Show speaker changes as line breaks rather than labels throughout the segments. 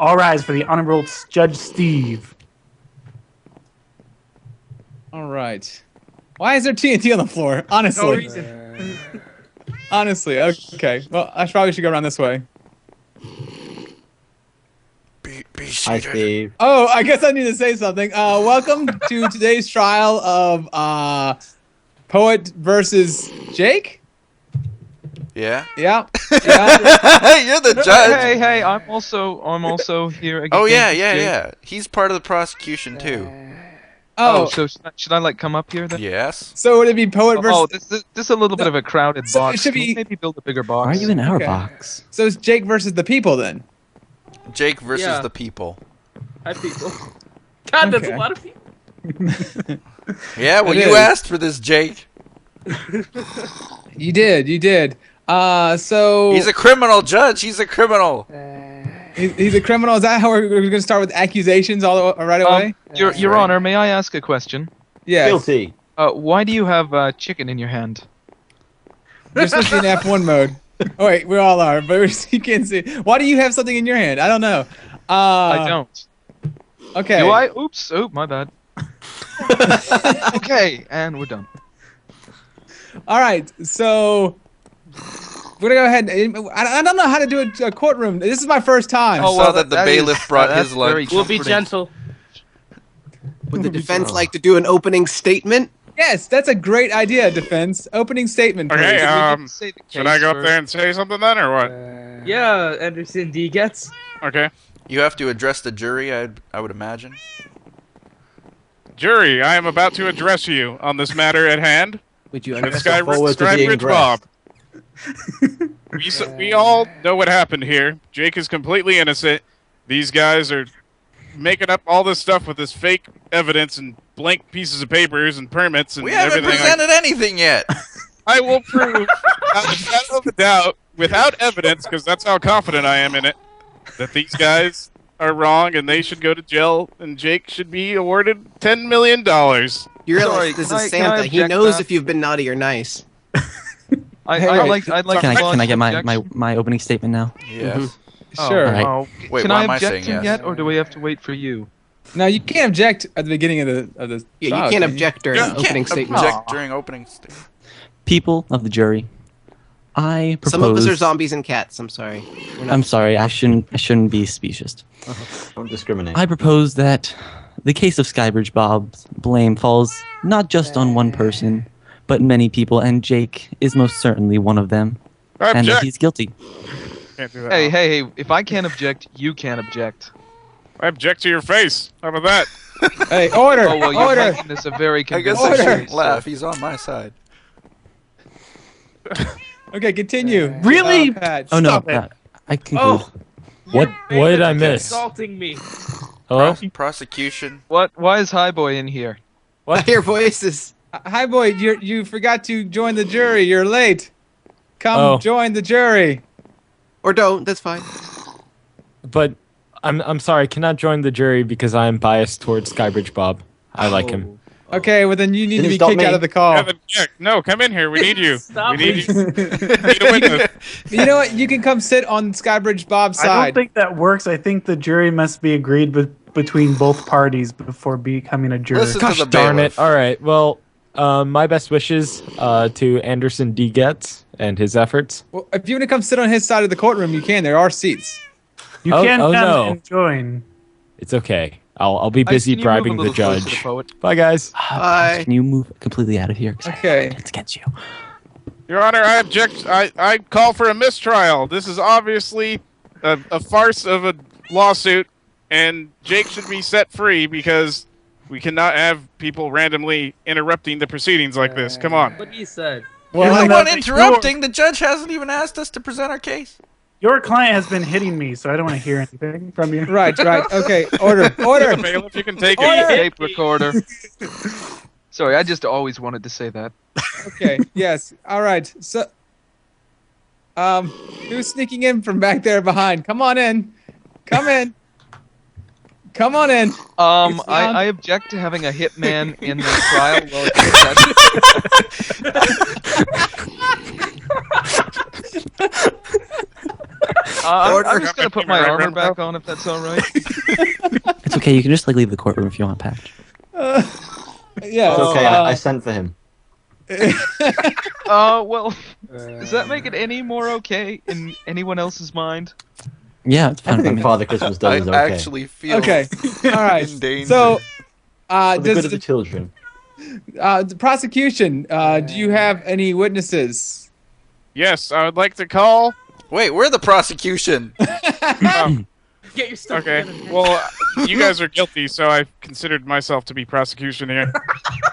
All rise for the Honorable Judge Steve.
All right. Why is there TNT on the floor? Honestly.
No reason.
Honestly. Okay. Well, I probably should go around this way.
Be
Hi,
seated.
Steve.
Oh, I guess I need to say something. Welcome to today's trial of Poet versus Jake.
Yeah.
Yeah.
You're the judge.
Hey, I'm also here again.
Oh yeah. He's part of the prosecution too.
Oh, so should I like come up here then?
Yes.
So would it be Poet versus?
Oh, this is a little bit of a crowded
So it
box.
should
Can we
be-
maybe build a bigger box.
Why are you in our
Okay.
box?
So it's Jake versus the people then.
Jake versus
Yeah.
the people.
Hi, people. God, that's
Okay.
a lot of people.
Yeah. Well,
It
you
is.
asked for this, Jake.
You did. So
He's a criminal, Judge. He's a criminal.
he's a criminal. Is that how we're going to start with accusations right away?
Your
right.
Honor, may I ask a question?
Yes.
Guilty.
Why do you have chicken in your hand?
You're supposed to be in F1 mode. Oh wait, we all are, but you can't see. Why do you have something in your hand? I don't know.
I don't.
Okay.
Do I? Oops. Oh, my bad. Okay, and we're done.
All right. So we're gonna go ahead. I don't know how to do a courtroom. This is my first time.
I saw that the bailiff brought
that's
his lunch.
very
We'll be
comforting.
gentle.
Would the defense like to do an opening statement?
Yes, that's a great idea, defense. Opening statement, please.
Okay,
We didn't say the
should I
case
go up
first.
there and say something then, or what?
Yeah, Anderson D gets.
Okay.
You have to address the jury, I would imagine.
Jury, I am about to address you on this matter at hand.
Would you
With
forward to being
Skybridge
dressed.
Bob. We all know what happened here. Jake is completely innocent. These guys are making up all this stuff with this fake evidence and blank pieces of papers and permits and
We haven't
everything.
presented anything yet.
I will prove, without a shadow of a doubt, without evidence, because that's how confident I am in it, that these guys are wrong and they should go to jail and Jake should be awarded $10 million.
You realize
Sorry,
this
can
is
I- can I
Santa. He
object
knows
that?
if you've been naughty or nice.
I'd
Hey,
like
Can
to
I get
lodge
my
an
my opening statement now?
Yes.
Sure.
All right.
Oh,
Wait,
can
why
I
am I
object
saying
him
yes?
yet, or do we have to wait for you?
Now you can't object at the beginning of the
Yeah,
trial,
you can't
can
object during
You
an opening
can't
statement.
object during opening statement.
People of the jury, I propose.
Some of us are zombies and cats. I'm sorry. We're not-
I'm sorry. I shouldn't be specious.
Don't discriminate.
I propose that the case of Skybridge Bob's blame falls not just on one person, but many people, and Jake is most certainly one of them,
I
and that
object.
he's guilty.
Can't do that.
Hey, if I can't object, you can't object.
I object to your face. How about that?
Hey, order!
Oh, well, you're
order!
making this a very
I guess
convincing
I
Order.
shouldn't laugh. He's on my side.
Okay, continue.
Really?
Patch.
Oh no,
Stop it.
I conclude.
Oh,
What did I miss?
Insulting me.
Hello?
Prosecution.
Why is Highboy in here?
I hear voices.
Hi, boy. You forgot to join the jury. You're late. Come
Oh.
join the jury.
Or don't. That's fine.
But I'm sorry, I cannot join the jury because I am biased towards Skybridge Bob. I like him.
Okay, well then you need
Didn't
to be
stop
kicked
me.
out of the call.
Kevin, Jack, no, come in here. We need you.
Stop
we need
it.
you. We need a witness.
You know what? You can come sit on Skybridge Bob's
I don't
side.
think that works. I think the jury must be agreed between both parties before becoming a jury.
Listen
Gosh
to the
darn
bailiff.
it. Alright, well, my best wishes to Anderson D. Getz and his efforts.
Well, if you want to come sit on his side of the courtroom, you can. There are seats.
You
Oh,
can
oh,
come
no.
and join.
It's okay. I'll be busy
Can you move a
bribing the
little closer to
judge.
Poet?
Bye, guys.
Bye.
Can you move completely out of here? 'Cause
Okay.
It's against you.
Your Honor, I object. I call for a mistrial. This is obviously a farce of a lawsuit, and Jake should be set free because we cannot have people randomly interrupting the proceedings like this. Come on.
What he said.
Well,
Given
I'm
that
not interrupting. The judge hasn't even asked us to present our case.
Your client has been hitting me, so I don't want to hear anything from you.
Right. Okay. Order. Order.
Bailiff, you can take
Order.
it.
Tape recorder. Sorry, I just always wanted to say that.
Okay. Yes. All right. So, who's sneaking in from back there behind? Come on in. Come in. Come on in. It's down.
I object to having a hitman in the trial. Well, I'm just gonna put my armor back on if that's all right.
It's okay. You can just like leave the courtroom if you want, Patch.
Yeah.
It's okay, I sent for him.
Well, does that make it any more okay in anyone else's mind?
Yeah, it's fine.
Everything Father Christmas does is
I
okay.
actually feel
Okay. All right.
in danger.
So,
For the good
does
of the children.
the prosecution? Do you have any witnesses?
Yes, I would like to call.
Wait, we're the prosecution.
Get your stuff
Okay,
together.
well, you guys are guilty, so I considered myself to be prosecution here.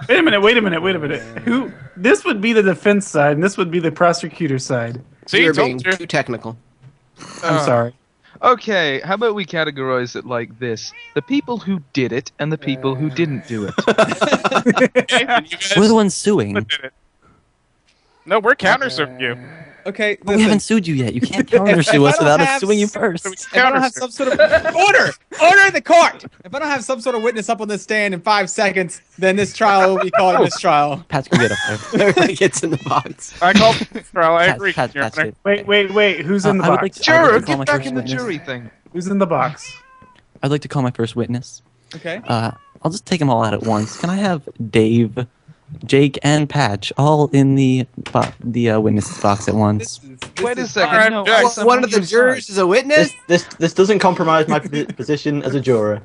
Wait a minute. Who? This would be the defense side, and this would be the prosecutor side.
See,
You're
told
being
you.
too technical.
I'm sorry.
Okay, how about we categorize it like this: the people who did it and the people who didn't do it.
Okay, and you guys
We're the ones suing.
did it. No, we're counter-suing you.
Okay.
But we haven't sued you yet. You can't counter sue us without us suing you first.
If I don't have some sort of order in the court. If I don't have some sort of witness up on the stand in 5 seconds, then this trial will be called a mistrial.
Patch, go get up there.
Everybody gets in the box.
I called trial. I
Patch,
agree.
Patch,
Your
Patch,
Honor.
Wait. Who's in the
I would
box?
like to-
Juror,
call my
get back
first
in the
witness.
jury thing.
Who's in the box?
I'd like to call my first witness.
Okay.
I'll just take them all out at once. Can I have Dave, Jake, and Patch all in the witness box at once?
Wait a
is
second.
Alright,
No,
Jack.
I'm
One
on
of the
your
jurors
side.
is a witness?
This doesn't compromise my position as a juror.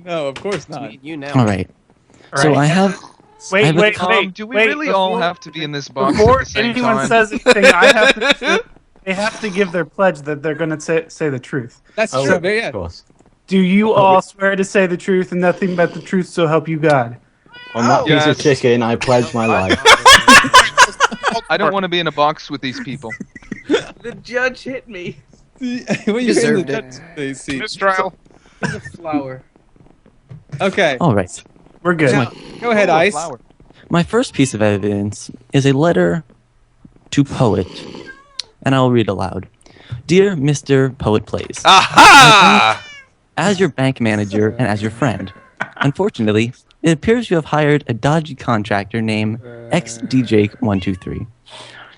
No, of course not.
You know.
All right. So I have. I
Wait.
have a-
Do we really all have to be in this box
Before
at the same
anyone
time?
says anything, they have to give their pledge that they're going to say the truth.
That's
Oh,
true.
of
Yeah.
course.
Do you all swear to say the truth and nothing but the truth, so help you God?
On that piece of
Yes.
chicken, I pledge my life.
I don't want to be in a box with these people.
The judge hit me.
When you're in
Deserved
the
it.
judge's seat.
Mistrial.
It's a flower.
Okay.
All right.
We're good.
Now, go ahead,
Oh, a
Ice.
flower.
My first piece of evidence is a letter to Poet, and I will read aloud. Dear Mr. Poet Plays,
Aha!
as your bank manager and as your friend, unfortunately, it appears you have hired a dodgy contractor named XDJ123.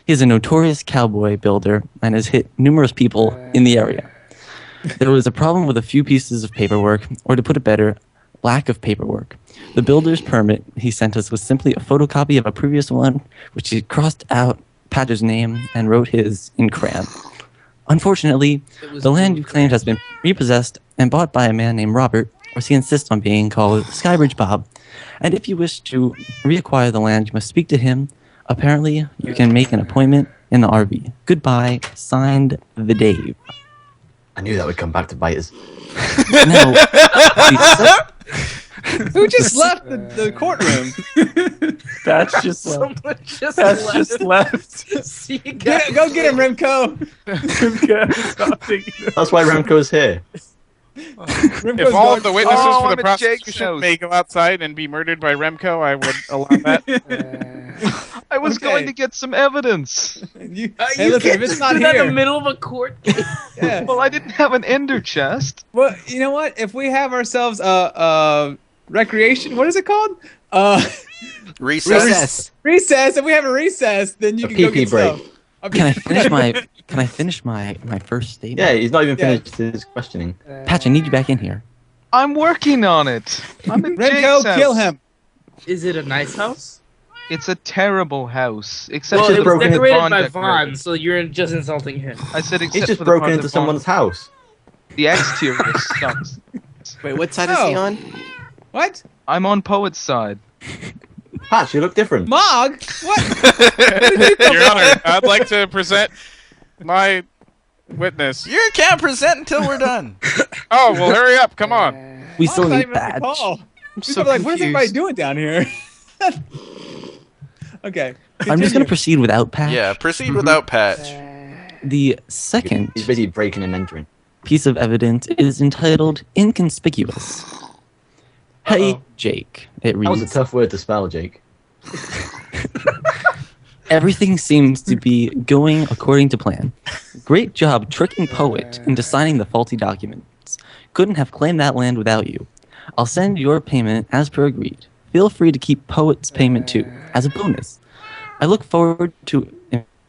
He is a notorious cowboy builder and has hit numerous people in the area. There was a problem with a few pieces of paperwork, or to put it better, lack of paperwork. The builder's permit he sent us was simply a photocopy of a previous one, which he crossed out Patcher's name and wrote his in crayon. Unfortunately, the land you claimed has been repossessed and bought by a man named Robert, or he insists on being called Skybridge Bob. And if you wish to reacquire the land, you must speak to him. Apparently, you can make an appointment in the RV. Goodbye, signed, the Dave.
I knew that would come back to bite us.
Now,
Who just left the courtroom?
That's just left.
Someone just
That's
left.
just left.
See you guys.
Go get him, Remco.
Stop taking it.
That's why Remco's here.
Remco's
If all
going-
of the witnesses
Oh,
for
I'm
the
at Jake's
prosecution
house.
may go outside and be murdered by Remco, I would allow that.
I was
Okay.
going to get some evidence.
You,
You
hey, listen, if
can't
it's
just
not
do that in
here.
the middle of a court case.
Yeah.
Well, I didn't have an ender chest.
Well, you know what? If we have ourselves recreation, what is it called?
Recess.
Recess. If we have a recess, then you
A
can go
pee-pee
get
break.
some.
can I finish my first statement?
Yeah, he's not even
Yeah.
finished his questioning.
Patch, I need you back in here.
I'm working on it. I'm at Jake's
Remco,
house.
kill him.
Is it a nice house?
It's a terrible house. Except
Well,
for
it
the
was
broken into
decorated
Vaughn
by
decorated.
Vaughn, so you're just insulting him.
I said except
He's just
for the
broken
part
into
that Vaughn-
someone's house.
The exterior sucks.
Wait, what side is he
Oh.
on?
What?
I'm on Poet's side.
Patch, you look different.
Mog? What?
Your Honor, I'd like to present my witness.
You can't present until we're done.
Oh, well, hurry up. Come on.
We
Mog's
still
not
need
even at the
Patch.
call.
I'm
People
so
are like, what is everybody
confused.
doing down here? Okay.
I'm just going
continue.
to proceed without Patch.
Yeah, proceed without Patch.
The second
He's busy breaking and entering.
piece of evidence is entitled Inconspicuous. Hey,
Uh-oh.
Jake. It
That was a
reads,
tough word to spell, Jake.
everything seems to be going according to plan. Great job tricking Poet into signing the faulty documents. Couldn't have claimed that land without you. I'll send your payment as per agreed. Feel free to keep Poet's payment too, as a bonus. I look forward to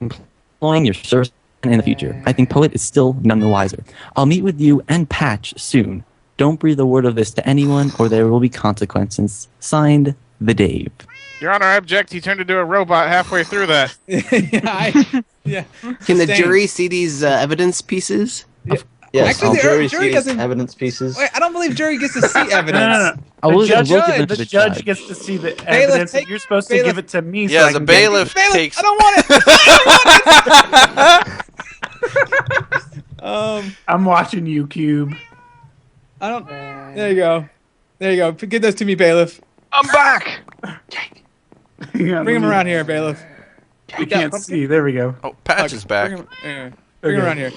employing your services in the future. I think Poet is still none the wiser. I'll meet with you and Patch soon. Don't breathe a word of this to anyone, or there will be consequences. Signed, the Dave.
Your Honor, I object. He turned into a robot halfway through that.
Yeah.
Can the
Sustained.
jury see these evidence pieces?
Yes,
Actually, the
jury
jury
sees
doesn't-
evidence pieces.
Wait, I don't believe jury gets to see evidence.
I will
The
give it to
the judge gets to see the evidence, and you're supposed to give it to me. so
Yeah,
I
the
can
bailiff
Bailiff,
takes.
I don't want it.
I'm watching you, Cube.
I don't. There you go. There you go. Give those to me, bailiff.
I'm back.
Yeah,
Bring him around here, bailiff.
We can't see. There we go.
Oh, Patch is back.
Bring him around here.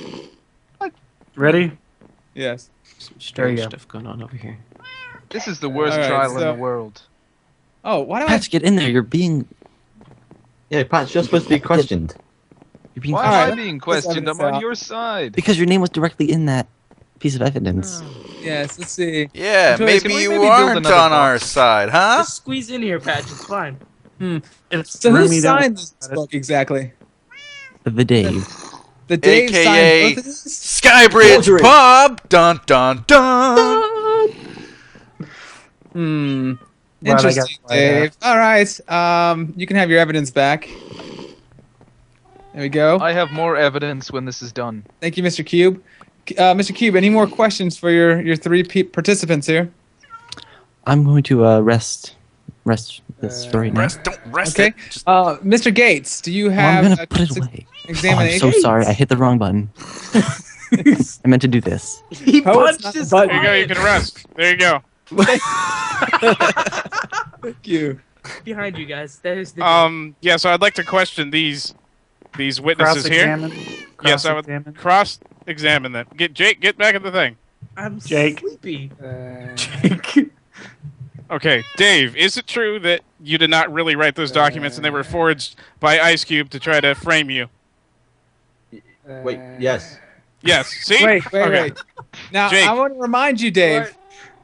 Ready?
Yes.
Some
There
strange
you go.
stuff going on over here.
This is the worst
Alright,
trial in
so-
the world.
Oh, why do I?
Patch, get in there. You're being
Yeah, Patch, you're supposed to be questioned.
You're being
Why
Alright,
am I being questioned? I'm on your side.
because your name was directly in that piece of evidence.
Yes. Let's see.
Yeah,
Can
maybe
we
you
maybe build
aren't
another
on our
box?
side, huh?
Just squeeze in here, Patch. It's fine.
It's
So who
roomy, don't
signed
worry
this
about it.
book exactly?
The Dave.
The Dave
AKA
signed both of these?
Skybridge
Forgery.
Bob. Dun dun dun.
Glad I got
Interesting,
quiet
Dave. All right. You can have your evidence back. There we go.
I have more evidence when this is done.
Thank you, Mr. Cube. Mr. Cube, any more questions for your three participants here?
I'm going to rest this for right now.
Don't rest
Okay.
it. Just
Mr. Gates, do you
Well,
have
I'm gonna
a
put it away. Oh, I'm
examination?
so sorry. I hit the wrong button. I meant to do this.
He
Poet's
punched
not
his
the
There you go. You can rest. There you go.
Thank you.
behind you guys. That is the
Yeah. So I'd like to question these witnesses here.
Cross-examine.
Yes, I would
Cross-examine.
cross-examine them. Get Jake. Get back in the thing.
I'm
Jake.
sleepy.
Jake.
Okay, Dave. Is it true that you did not really write those documents and they were forged by Ice Cube to try to frame you?
Wait, yes.
Yes. See?
Wait.
Okay.
Now,
Jake.
I want to remind you, Dave.
What?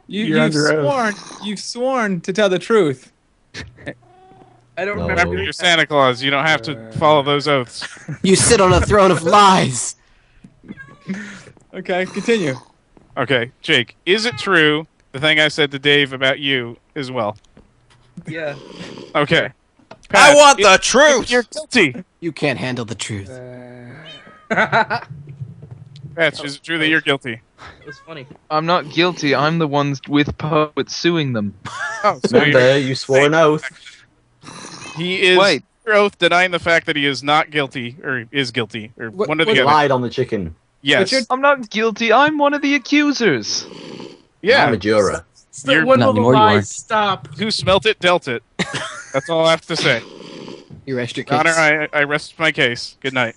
You're under oath.
You've sworn to tell the truth.
I don't
No.
remember.
Remember, you're Santa Claus. You don't have to follow those oaths.
You sit on a throne of lies.
Okay, continue.
Okay, Jake. Is it true the thing I said to Dave about you as well?
Yeah.
Okay.
I
Pat,
want the truth.
You're guilty.
You can't handle the truth.
Patch, is it true that you're guilty?
It was funny.
I'm not guilty. I'm the ones with Poet suing them.
Oh, so
Remember, you swore an oath.
he is
Wait.
under oath denying the fact that he is not guilty or is guilty or
What-
one or
what-
the
You
other.
lied on the chicken.
Yes.
you're-
I'm not guilty. I'm one of the accusers.
I'm
Yeah.
a juror.
You're-
One
Not
of the
anymore, you
lies.
aren't.
Stop.
Who smelt it, dealt it. That's all I have to say.
You rest your
Your
case.
Honor, I rest my case. Good night.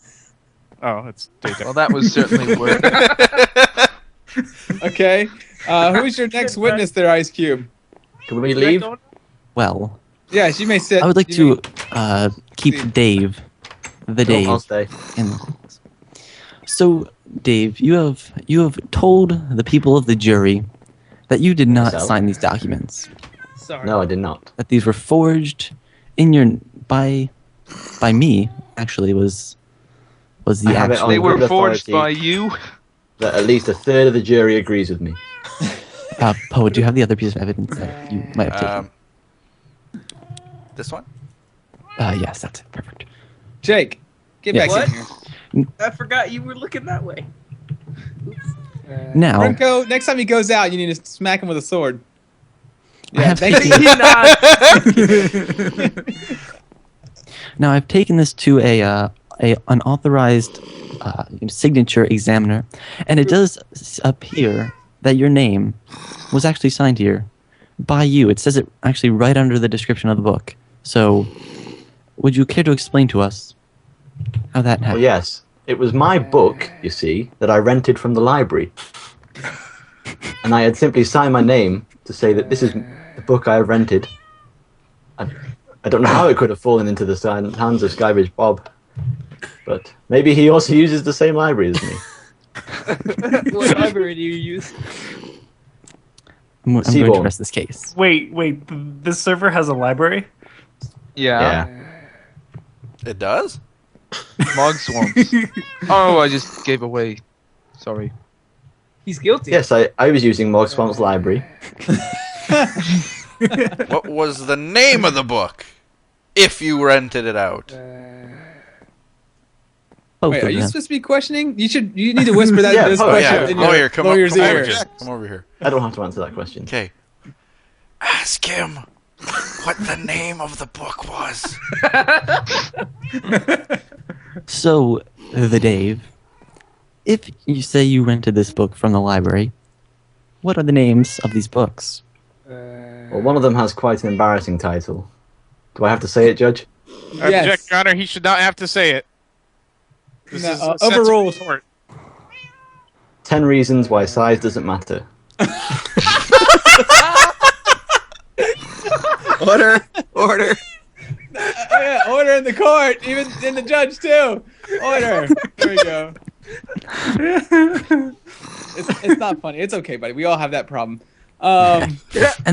Oh, it's daytime.
Well, that was certainly worth it.
Okay. Who's your next witness there, Ice Cube?
Can we leave?
Well,
Yes, you may sit.
I would like
You
to keep
see.
Dave, the
No, I'll
Dave,
stay.
in the halls. So, Dave, you have told the people of the jury that you did not
Myself?
sign these documents.
Sorry.
No, I did not.
That these were forged in your by me. Actually, was the
I have it
actual.
on
They were
good
forged
authority
by you.
That at least a third of the jury agrees with me.
Poet, do you have the other piece of evidence that you might have taken?
This one.
Yes, that's it. Perfect.
Jake, get
Yes.
back
What?
in here.
I forgot you were looking that way.
Now,
Renko, next time he goes out, you need to smack him with a sword.
I
Yeah,
have
thank
taken-
you.
He not.
Now I've taken this to a unauthorized signature examiner, and it does appear that your name was actually signed here by you. It says it actually right under the description of the book. So, would you care to explain to us how that
Well,
happened?
yes. It was my book, you see, that I rented from the library. And I had simply signed my name to say that this is the book I have rented. I don't know how it could have fallen into the hands of Skybridge Bob. But maybe he also uses the same library as me.
What library do you use?
I'm going to
Seaborn.
rest this case.
Wait. This server has a library?
Yeah.
Yeah.
It does.
Mog swamps. Oh, I just gave away. Sorry.
He's guilty.
Yes, I was using Morg Swamp's library.
What was the name of the book? If you rented it out.
Both
Wait,
of
are you
them.
supposed to be questioning? You need to whisper that
Yeah,
this
oh,
question
yeah.
in your
Lawyer, come
lawyer's
over
ear.
here. Come over here.
I don't have to answer that question.
Okay. Ask him what the name of the book was.
So, the Dave, if you say you rented this book from the library, what are the names of these books?
Well, one of them has quite an embarrassing title. Do I have to say it, Judge?
Yes.
Object, Your Honor. He should not have to say it. This
No,
is a sensitive
overruled.
court.
10 reasons why size doesn't matter.
Order. Order.
Yeah, order in the court, even in the judge too. Order. There we go. It's not funny. It's okay, buddy. We all have that problem.
And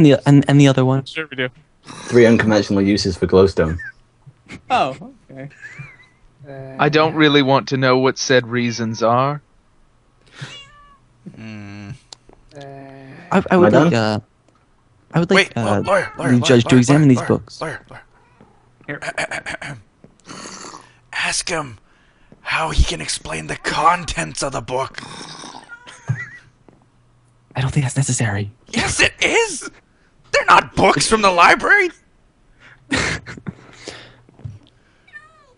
the other one?
Sure we do.
3 unconventional uses for glowstone.
Oh, okay.
I don't really want to know what said reasons are.
I would
Am I
like, I would like
Wait, lawyer,
the judge to examine these books.
Lawyer. Ask him how he can explain the contents of the book.
I don't think that's necessary.
Yes, it is. They're not books from the library.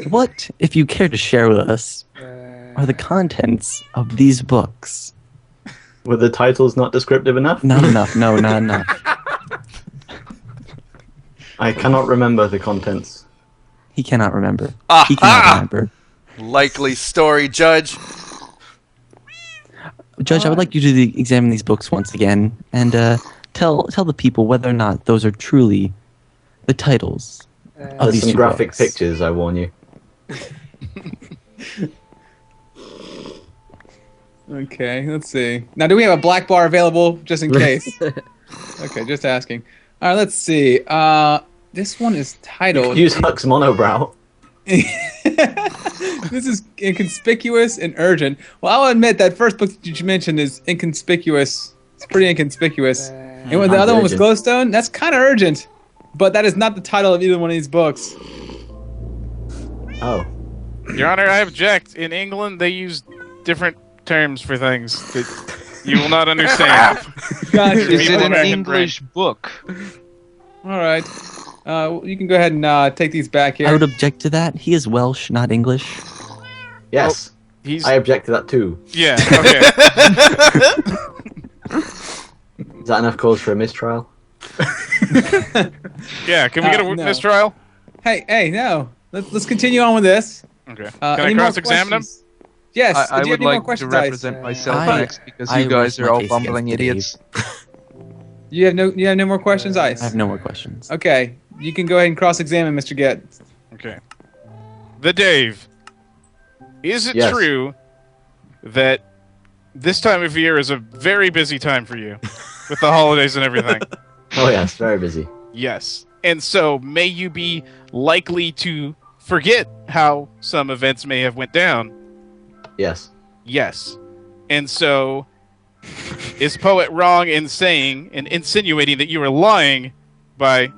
What, if you care to share with us, are the contents of these books?
Were the titles not descriptive enough?
Not enough. No, not enough.
I cannot remember the contents.
He cannot remember. He
Aha!
cannot remember.
Likely story, Judge.
Judge, I would like you to examine these books once again and tell the people whether or not those are truly the titles of
There's
these
some
two
graphic
books.
pictures, I warn you.
Okay, let's see. Now, do we have a black bar available just in case? Okay, just asking. All right, let's see. This one is titled.
Use Huck's monobrow.
This is inconspicuous and urgent. Well, I'll admit that first book that you mentioned is inconspicuous. It's pretty inconspicuous. And when the other one was
urgent.
Glowstone, that's kind of urgent. But that is not the title of either one of these books.
Oh.
Your Honor, I object. In England, they use different terms for things that you will not understand.
Gotcha.
Is it an
Okay.
English book?
All right. You can go ahead and take these back here.
I would object to that. He is Welsh, not English.
Yes.
He's
I object to that too.
yeah. Okay.
Is that enough cause for a mistrial?
Yeah. Can we get a
No.
mistrial?
Hey, no. Let's continue on with this.
Okay. Can
Any
I
more
cross-examine him?
questions? Yes.
I
do you have
would
any more
like to
questions, Ice?
represent myself
I-
next because
I
you guys
rest my
are all
case
bumbling
against the
idiots.
You have no more questions, Ice?
I have no more questions.
Okay. You can go ahead and cross-examine Mr. Get.
Okay. The Dave. Is it
Yes.
true that this time of year is a very busy time for you with the holidays and everything?
Oh yes, very busy.
Yes. And so may you be likely to forget how some events may have went down?
Yes.
Yes. And so is Poet wrong in saying and insinuating that you are lying by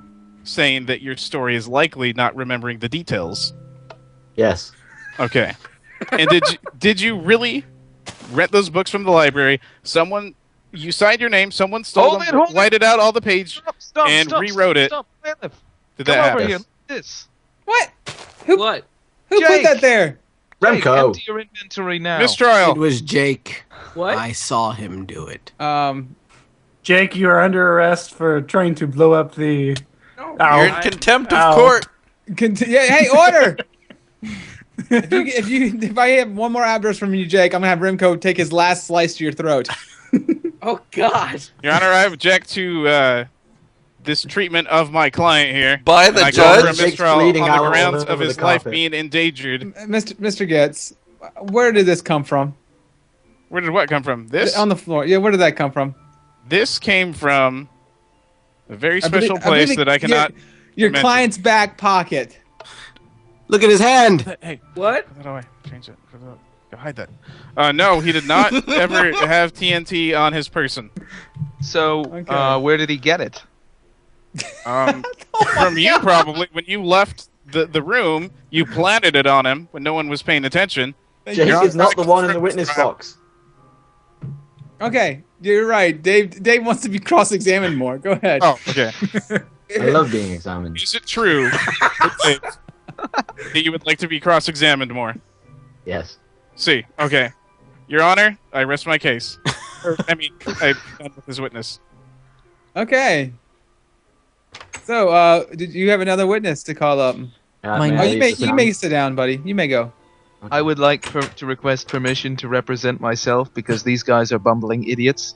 saying that your story is likely not remembering the details?
Yes.
Okay. And did you really rent those books from the library? You signed your name, someone stole
Hold
them,
it, hold it.
whited out all the page.
Stop,
And rewrote it.
Stop, Bailiff.
Did
Come
that
over
happen?
here. Look at this.
What? Who
What?
put
Jake.
that there?
Jake,
Remco.
empty your inventory now.
Mistrial.
It was Jake.
What?
I saw him do it.
Jake, you are under arrest for trying to blow up the.
No.
You're in
Ow.
contempt of
Ow.
court.
Yeah, hey, order! if I have one more address from you, Jake, I'm gonna have Remco take his last slice to your throat.
Oh God.
Your Honor, I object to this treatment of my client here.
By
And
the
I call for a
judge?
Jake's
mistrial on
bleeding
the
out all
grounds
over
of
the
his life
carpet.
being endangered.
Mr. Getz, where did this come from?
Where did what come from? This?
On the floor. Yeah, where did that come from?
This came from a very
I believe-
special
I believe
place that I cannot...
Your
mention.
client's back pocket.
Look at his hand.
Hey,
What?
how do I change it? Go hide that. No, he did not ever have TNT on his person.
So, where did he get it?
From you probably. When you left the room, you planted it on him when no one was paying attention.
Jake is not the one in the witness box.
Okay, you're right. Dave wants to be cross-examined more. Go ahead.
Oh, okay.
I love being examined.
Is it true that you would like to be cross-examined more?
Yes.
See, okay. Your Honor, I rest my case. I'm done with this witness.
Okay. So, did you have another witness to call up? You may sit down, buddy. You may go.
I would like to request permission to represent myself because these guys are bumbling idiots.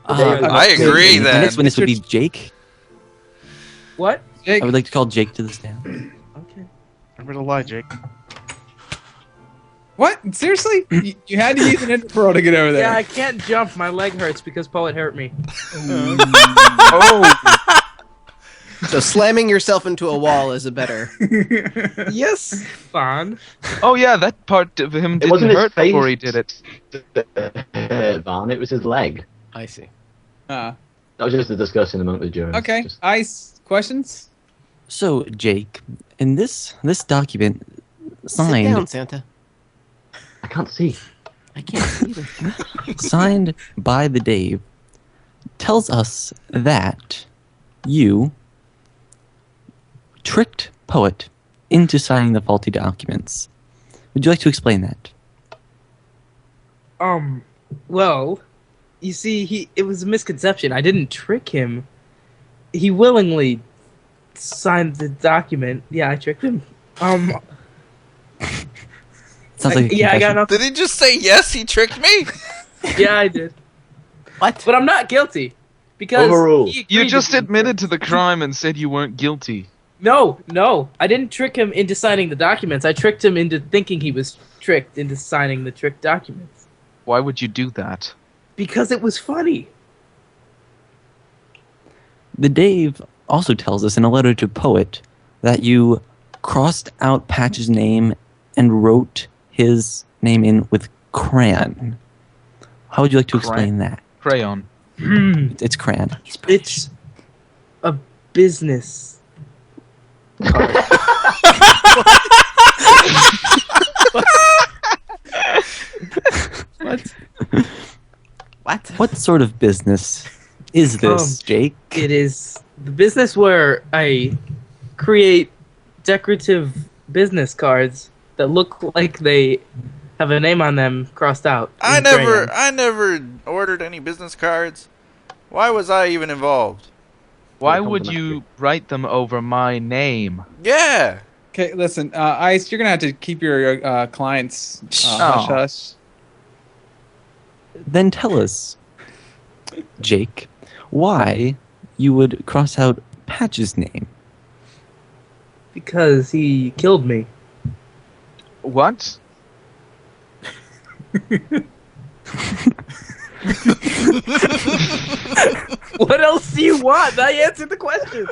I
agree,
The
then.
next witness would be Jake.
What?
Jake.
I would like to call Jake to the stand.
Okay.
Remember to lie, Jake.
What? Seriously? You had to use an interpearl to get over there.
Yeah, I can't jump. My leg hurts because Poet hurt me.
Oh!
So slamming yourself into a wall is a better.
Yes. Fun.
Oh yeah, that part of him didn't
wasn't his
hurt
face.
before he did it.
Vaughn, it was his leg.
I see.
That was just a discussion among the jurors.
Okay.
Just-
Ice. Questions?
So, Jake, in this document
Sit down,
signed
Santa.
I can't see.
I can't see either.
signed by the Dave tells us that you tricked Poet into signing the faulty documents. Would you like to explain that?
Well, you see, it was a misconception. I didn't trick him. He willingly signed the document. Yeah, I tricked him.
Sounds like a
yeah, I got
confession.
enough.
Did he just say yes? He tricked me.
Yeah, I did.
What?
But I'm not guilty because
Overruled.
he
You
agreed
just
to be
admitted to the crime and said you weren't guilty.
No, I didn't trick him into signing the documents. I tricked him into thinking he was tricked into signing the tricked documents.
Why would you do that?
Because it was funny.
The Dave also tells us in a letter to Poet that you crossed out Patch's name and wrote his name in with crayon. How would you like to explain that?
Crayon.
It's crayon.
It's a business card.
What?
What sort of business is this, Jake?
It is the business where I create decorative business cards that look like they have a name on them crossed out.
I
in crayon.
never ordered any business cards. Why was I even involved?
Why would you write them over my name?
Yeah.
Okay, listen, Ice, you're gonna have to keep your clients hush hush.
Then tell us, Jake, why you would cross out Patch's name.
Because he killed me.
What?
What else do you want? I answered the question.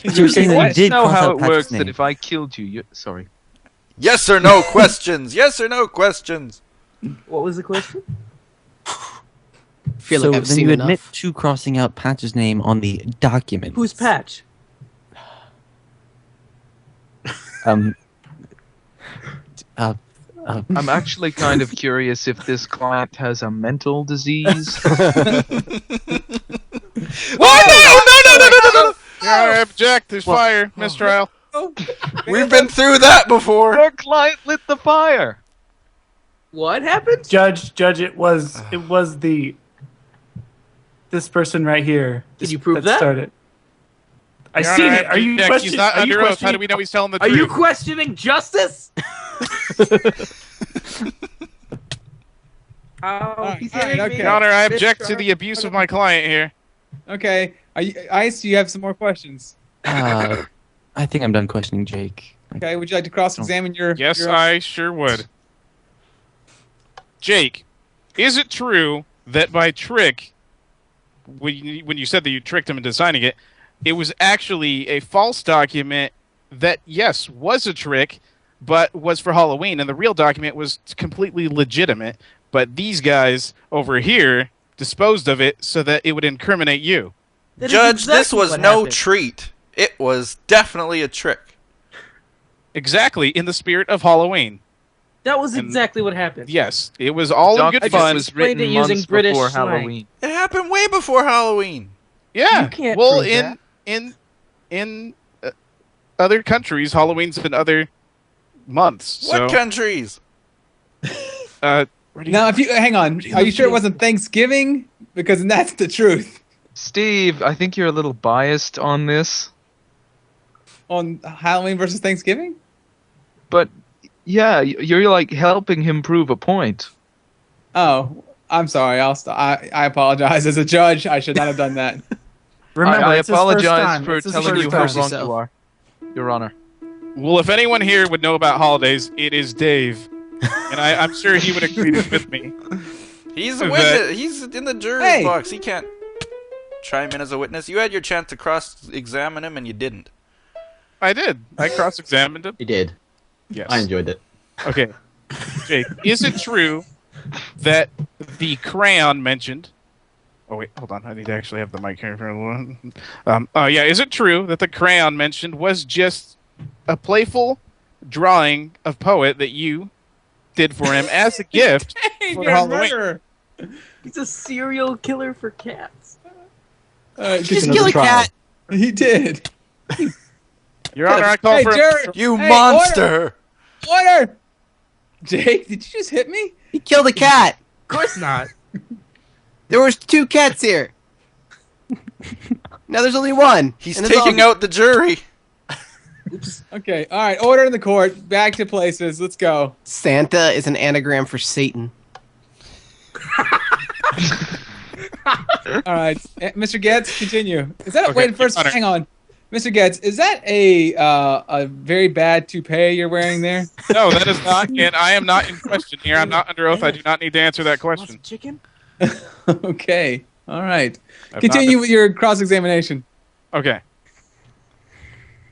You're saying that you did
know
cross
how
out
it
Patch's
works
name.
that if I killed you, sorry.
Yes or no questions. Yes or no questions.
What was the question?
Feel
so
like I've
then
seen
you
enough.
admit to crossing out Patch's name on the document.
Who's Patch?
I'm
I'm actually kind of curious if this client has a mental disease.
No! I object. There's fire. Mistrial.
We've been through that before.
Your client lit the fire.
What happened?
Judge, it was this person right here.
Can you prove
that
that?
started. I
Your
seen
Honor,
it. Are you
object.
questioning?
He's not
Are you
under oath. How do
questioning?
we know he's telling the
Are
truth?
you questioning justice? Oh, he's hitting me.
Your Honor, I object to
Mistrial.
the abuse of my client here.
Okay, Ice, do you have some more questions?
I think I'm done questioning Jake.
Okay, would you like to cross-examine your...
Yes,
your,
I sure would. Jake, is it true that by trick, when you said that you tricked him into signing it, it was actually a false document that, yes, was a trick, but was for Halloween, and the real document was completely legitimate, but these guys over here disposed of it so that it would incriminate you.
That is
Judge,
exactly
this was
what
no
happened.
treat. It was definitely a trick.
Exactly, in the spirit of Halloween.
That was
And-
exactly what happened.
Yes, it was all in good
Document
fun.
was
Explained
written
it using
months
British
before
slang.
Halloween.
It happened way before Halloween.
Yeah.
You can't
well,
prove
in other countries, Halloween's in other months.
What
So,
countries?
where do you-
Now, if you hang on, are you sure it wasn't Thanksgiving? Because that's the truth.
Steve, I think you're a little biased on this.
On Halloween versus Thanksgiving?
But yeah, you're like helping him prove a point.
Oh, I'm sorry. I apologize. As a judge, I should not have done that.
Remember,
I
it's his first
apologize
time.
for
It's his
telling
first
you
time.
how wrong you are, Your Honor.
Well, if anyone here would know about holidays, it is Dave. And I'm sure he would agree with me.
He's a
That-
witness. He's in the jury's
Hey!
box. He can't chime in as a witness. You had your chance to cross-examine him, and you didn't.
I did. I cross-examined him.
He did.
Yes.
I enjoyed it.
Okay. Jake, is it true that the crayon mentioned... Oh, wait, hold on. I need to actually have the mic here for a little. Yeah, is it true that the crayon mentioned was just a playful drawing of Poet that you did for him as a gift for
You're a
Halloween?
murderer.
He's a serial killer for cats.
Just kill a cat.
He did.
Your Honor, I call
Hey,
for...
Jerry.
You
Hey,
monster!
Order! Jake, did you just hit me?
He killed a cat.
Of course not.
There was 2 cats here. Now there's only one.
He's
And it's all
taking out the jury.
Okay, all right. Order in the court. Back to places. Let's go.
Santa is an anagram for Satan.
All right, Mr. Getz, continue. Is that
Okay,
wait first?
Your Honor.
Hang on, Mr. Getz. Is that a very bad toupee you're wearing there?
No, that is not, and I am not in question here. I'm not under oath. I do not need to answer that question.
Chicken?
Okay, all right.
I've
Continue
not
with your cross-examination.
Okay.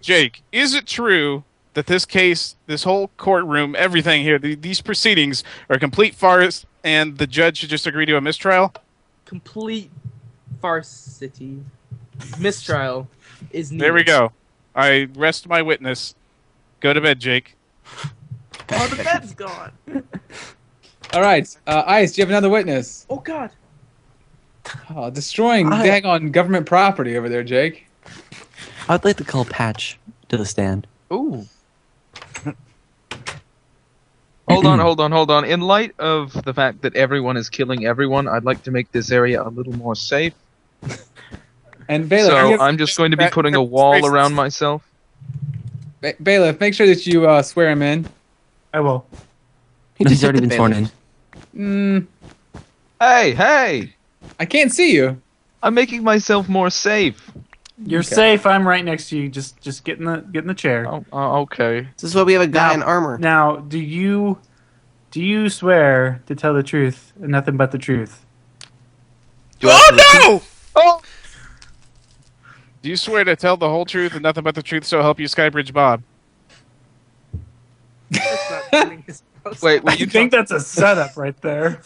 Jake, is it true that this case, this whole courtroom, everything here, these proceedings are a complete farce and the judge should just agree to a mistrial?
Complete farcity. Mistrial is needed.
There we go. I rest my witness. Go to bed, Jake.
Oh, the bed's gone.
All right, Ice. Do you have another witness?
Oh God.
Oh, destroying daggone government property over there, Jake.
I'd like to call Patch to the stand.
Ooh. Hold on. In light of the fact that everyone is killing everyone, I'd like to make this area a little more safe.
And Bailiff,
So
you have-
I'm just going to be putting a wall around myself.
Bailiff, make sure that you swear him in.
I will.
He's already been sworn in.
Hey!
I can't see you.
I'm making myself more safe.
You're safe. I'm right next to you. Just get in the chair.
Oh, okay.
This is why we have a guy in armor.
Now, do you swear to tell the truth and nothing but the truth?
Oh
Oh!
Do you swear to tell the whole truth and nothing but the truth, so help you, Skybridge Bob?
Wait,
I think that's a setup right there.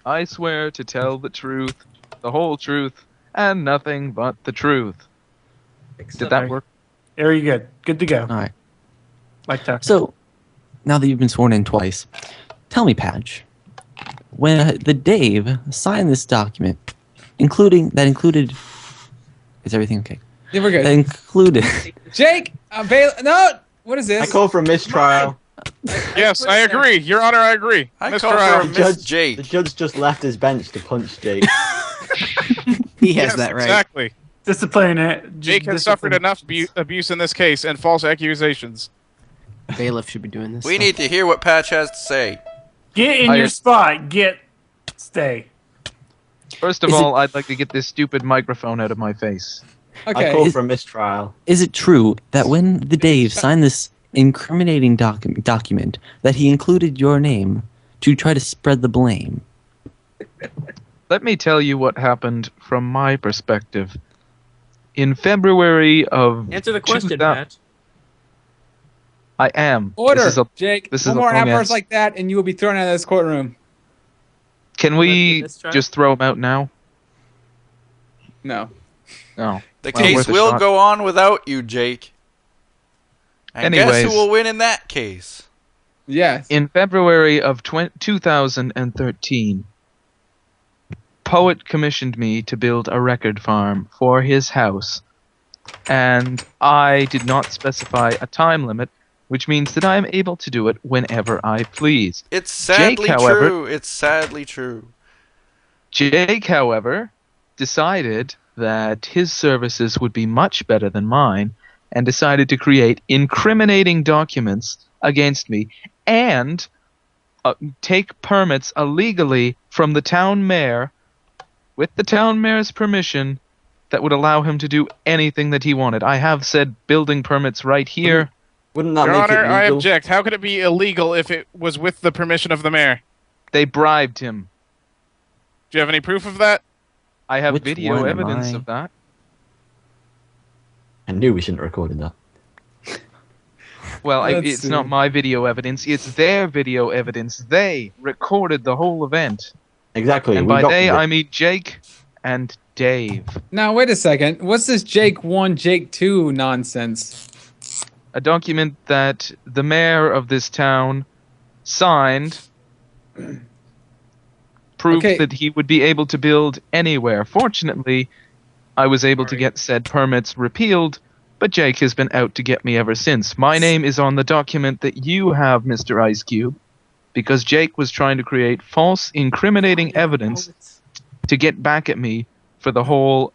I swear to tell the truth, the whole truth, and nothing but the truth. Did that work?
Very good. Good to go.
All right.
Like Tucker.
So, now that you've been sworn in twice, tell me, Patch, when the Dave signed this document, included, is everything okay?
Yeah, we're
That
good.
included,
Jake, no. What is this?
I call for a mistrial.
Yes, I agree. Your Honor, I agree.
I
Mr.
call for
Ryle.
a Miss Jake.
The judge just left his bench to punch Jake.
He has
Yes,
that right.
Exactly.
Discipline it.
Jake has suffered enough abuse in this case and false accusations.
Bailiff should be doing this.
We need to hear what Patch has to say.
Get in your spot. Stay.
First of all, I'd like to get this stupid microphone out of my face.
Okay.
I call for a mistrial.
is it true that when the Dave signed this incriminating document that he included your name to try to spread the blame?
Let me tell you what happened from my perspective. In February of
Answer the question,
2000
Matt.
I am.
Order,
This is a,
Jake.
this is
One
a
more
long
outburst
answer.
like that, and you will be thrown out of this courtroom.
Can we
Let's try.
just throw him out now?
No.
No.
The
Well,
case
worth a
will
shot.
go on without you, Jake. And guess
Anyways.
who will win in that case?
Yes.
In February of 2013, Poet commissioned me to build a record farm for his house, and I did not specify a time limit, which means that I am able to do it whenever I please.
It's sadly
however-
true. It's sadly true.
Jake, however, decided that his services would be much better than mine, and decided to create incriminating documents against me and take permits illegally from the town mayor with the town mayor's permission that would allow him to do anything that he wanted. I have said building permits right here.
Wouldn't that
Your
make
Honor,
it
I
legal?
object. How could it be illegal if it was with the permission of the mayor?
They bribed him.
Do you have any proof of that?
I have
Which
video
one am
evidence
I?
of that.
I knew we shouldn't have recorded that.
Well,
Let's
it's
see.
not my video evidence. It's their video evidence. They recorded the whole event.
Exactly.
And
we
by
got
they,
it.
I mean Jake and Dave.
Now, wait a second. What's this Jake 1, Jake 2 nonsense?
A document that the mayor of this town signed proved
Okay.
that he would be able to build anywhere. Fortunately, I was able to get said permits repealed, but Jake has been out to get me ever since. My name is on the document that you have, Mr. Ice Cube, because Jake was trying to create false, incriminating evidence to get back at me for the whole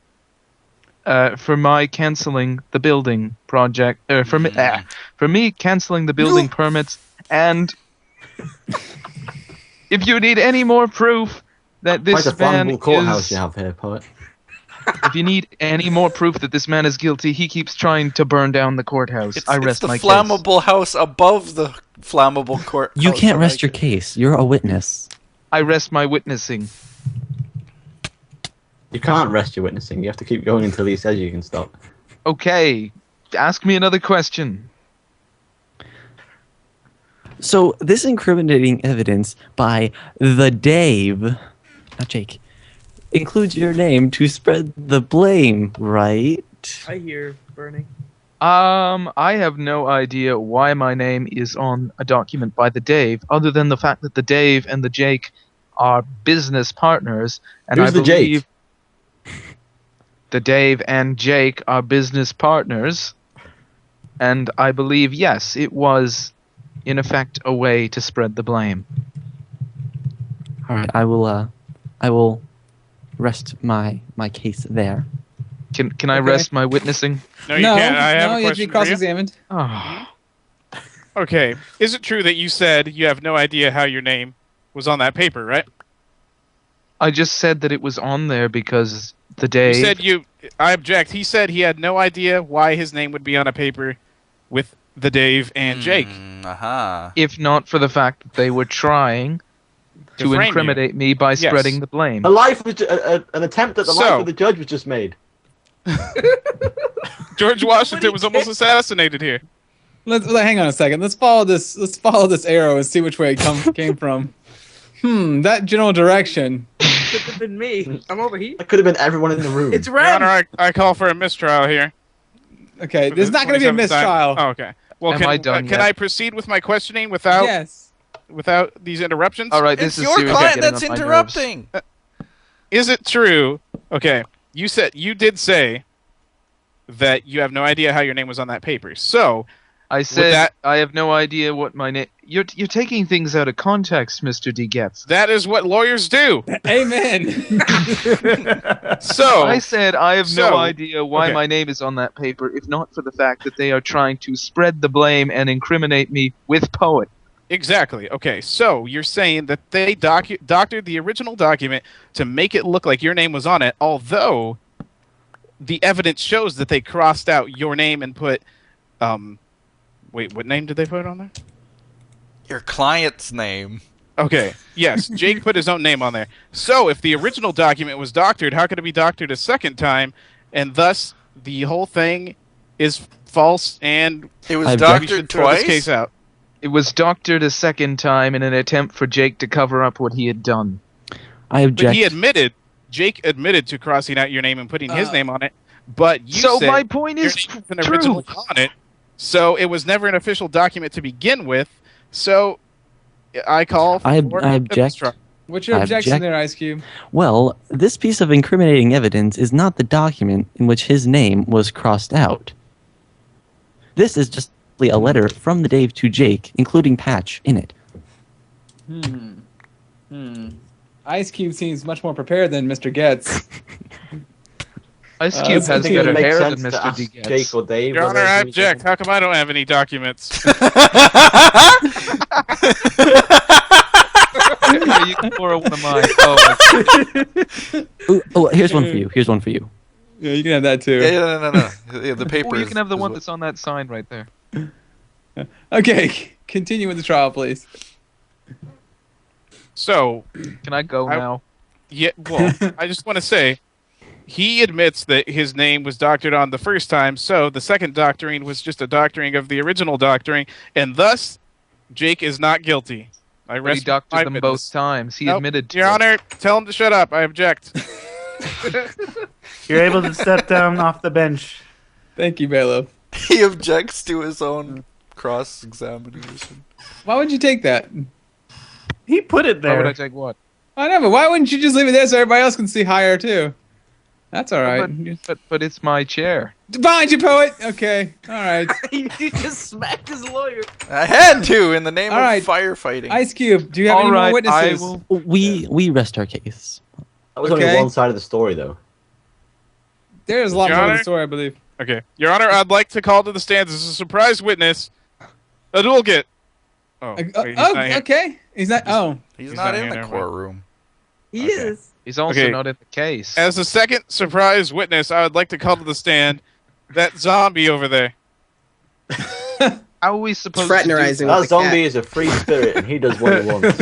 for my canceling the building project for me canceling the building permits. And if you need any more proof that
Quite
this
a
man
flammable courthouse
is
you have here, poet.
if you need any more proof that this man is guilty, he keeps trying to burn down the courthouse.
It's,
I
it's
rest
the
my case.
flammable house above the flammable court.
You can't rest your case. You're a witness.
I rest my witnessing.
You can't rest your witnessing. You have to keep going until he says you can stop.
Okay, ask me another question.
So this incriminating evidence by the Dave, not Jake, includes your name to spread the blame, right?
I hear burning.
I have no idea why my name is on a document by the Dave, other than the fact that the Dave and the Jake are business partners, and
Who's
I
the Jake?
believe the Dave and Jake are business partners, and I believe, yes, it was in effect a way to spread the blame.
All right, I will rest my case there.
Can I
Okay.
rest my witnessing?
No, you can't. I have
no,
a
you have to be
question for you.
cross-examined.
Oh,
Okay. Is it true that you said you have no idea how your name was on that paper, right?
I just said that it was on there because the Dave.
You said you... I object. He said he had no idea why his name would be on a paper with the Dave and Jake.
Aha.
if not for the fact that they were trying to
frame you.
incriminate me by
Yes.
spreading the blame.
A life was an attempt at the life
So-
of the judge was just made.
George Washington was almost assassinated here.
Hang on a second. Let's follow this. Let's follow this arrow and see which way it came from. That general direction.
Could have been me. I'm over here.
That could have been everyone in the room.
It's
Your
red.
Honor, I call for a mistrial here.
Okay,
For
there's
the
not going to be a
27th time.
mistrial.
Oh, okay. Well,
Am I done
can
yet?
I proceed with my questioning without
Yes.
these interruptions?
All right, this
It's
is
your
seriously
client
getting
that's
on my nerves.
interrupting.
Is it true? Okay, you did say that you have no idea how your name was on that paper. So
I said
that-
I have no idea what my name. You're taking things out of context, Mr. D. Getz.
that is what lawyers do.
Amen.
So
I said I have no
so-
idea why
okay.
my name is on that paper, if not for the fact that they are trying to spread the blame and incriminate me with Poet.
exactly. Okay, so you're saying that they doctored the original document to make it look like your name was on it, although the evidence shows that they crossed out your name and put wait, what name did they put on there?
Your client's name.
Okay, yes, Jake put his own name on there. So if the original document was doctored, how could it be doctored a second time and thus the whole thing is false, and
It was
I
we
doctored
should throw this
twice.
case out.
It was doctored a second time in an attempt for Jake to cover up what he had done.
I object.
But Jake admitted to crossing out your name and putting his name on it, but you
So
said
my point
your
is
name wasn't originally on it, so it was never an official document to begin with, so I call for
I
a
object.
mistrial.
What's your
I
objection
object.
there, Ice Cube?
Well, this piece of incriminating evidence is not the document in which his name was crossed out. This is just a letter from the Dave to Jake, including Patch in it.
Ice Cube seems much more prepared than Mr. Getz.
Ice
Uh,
Cube
I
has
think it
better
makes
hair than
sense to
Mr.
ask
D gets.
Jake or Dave.
Your
whether
Honor, I
he-
object. How come I don't have any documents?
Here, you can borrow one of mine. Oh,
Oh, here's one for you. Here's one for you.
Yeah, you can have that too.
Yeah, no. Yeah, the paper.
oh, you
is-
can have the
is
one
what-
that's on that sign right there.
Okay, continue with the trial, please.
So,
Can I go now?
yeah, well, I just want to say, he admits that his name was doctored on the first time, so the second doctoring was just a doctoring of the original doctoring, and thus, Jake is not guilty. I
But he
rest my
doctored them
witness.
both times. He
Nope.
admitted to
Your
it.
Honor, tell him to shut up. I object.
You're able to step down off the bench.
Thank you, Bailiff.
He objects to his own cross-examination.
Why would you take that?
He put it
Why would I
there.
take what?
I know, but why wouldn't you just leave it there so everybody else can see higher too? That's all right.
But it's my chair.
Behind you, poet. Okay, all right.
You just smacked his lawyer.
I had to in the name
All
of
right.
firefighting.
Ice Cube, do you have
All
any
right,
more witnesses?
I will.
We rest our case.
That was
Okay.
only one side of the story, though.
There's a lot
Your
more to
Honor?
the story, I believe.
Okay. Your Honor, I'd like to call to the stands as a surprise witness, Aduelget. Oh, wait, he's not here.
Okay. He's not. Oh,
He's not in
here,
the
never mind.
courtroom.
He
Okay.
is.
He's also
Okay.
not in the case.
As a second surprise witness, I would like to call to the stand that zombie over there.
How are we supposed
Fraternizing
That
with the cat.
zombie is a free spirit, and he does what he wants.